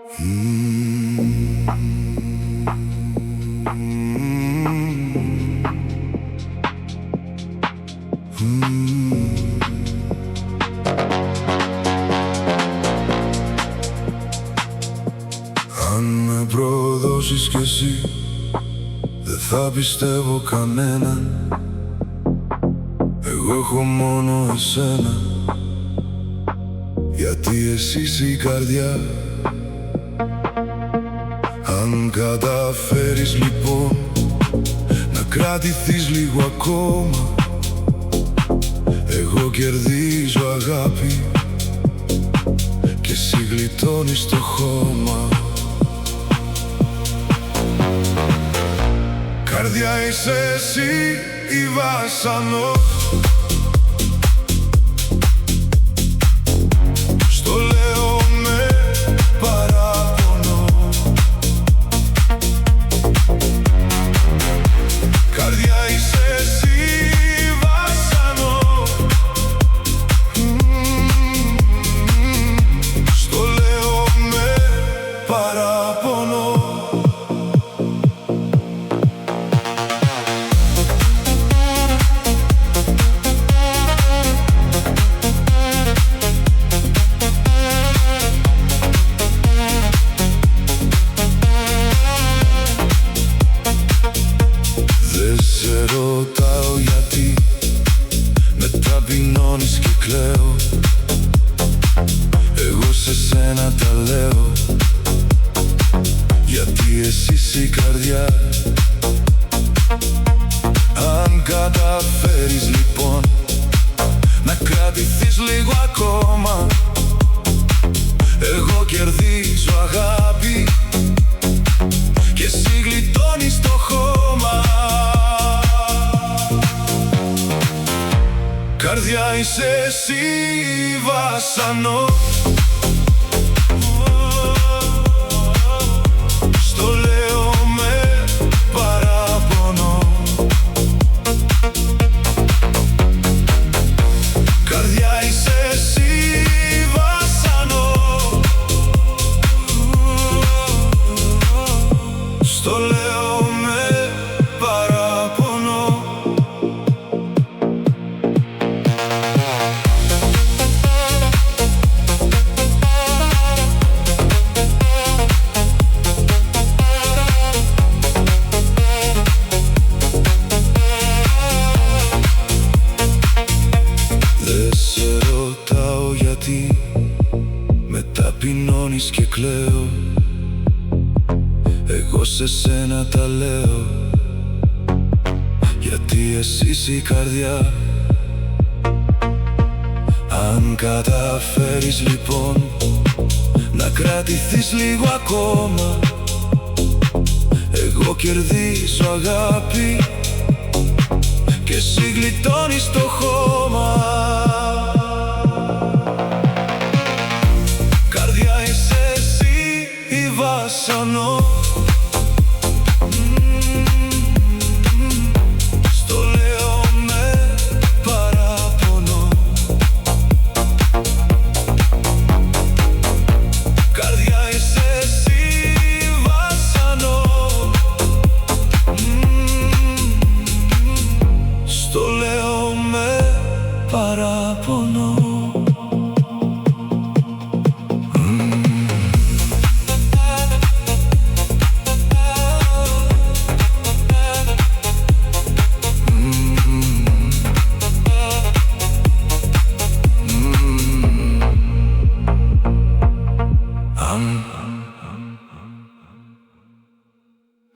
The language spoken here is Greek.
Αν με προδώσεις κι εσύ, δεν θα πιστεύω κανέναν. Εγώ έχω μόνο εσένα, γιατί εσύ είσαι η καρδιά. Αν καταφέρεις λοιπόν να κρατηθείς λίγο ακόμα, εγώ κερδίζω αγάπη και εσύ γλιτώνεις το χώμα. Καρδιά είσαι εσύ ή βάσανο, στο λέω με παράπονο. Καρδιά είσαι εσύ ή βάσανο, στο λέω με παράπονο. Ρωτάω γιατί με ταπεινώνεις και κλαίω. Εγώ σε σένα τα λέω, γιατί εσύ είσαι η καρδιά. Αν καταφέρεις λοιπόν να κρατηθείς λίγο ακόμα, εγώ κερδίζω αγάπη και εσύ γλιτώνεις το χώμα. Καρδιά είσαι εσύ βάσανο, στο λέω με παράπονο. Καρδιά είσαι εσύ βάσανο, στο λέω με παράπονο. Με ταπεινώνεις και κλαίω, εγώ σε σένα τα λέω, γιατί εσύ είσαι η καρδιά. Αν καταφέρεις λοιπόν να κρατηθείς λίγο ακόμα, εγώ κερδίζω αγάπη και εσύ γλιτώνεις το χώμα.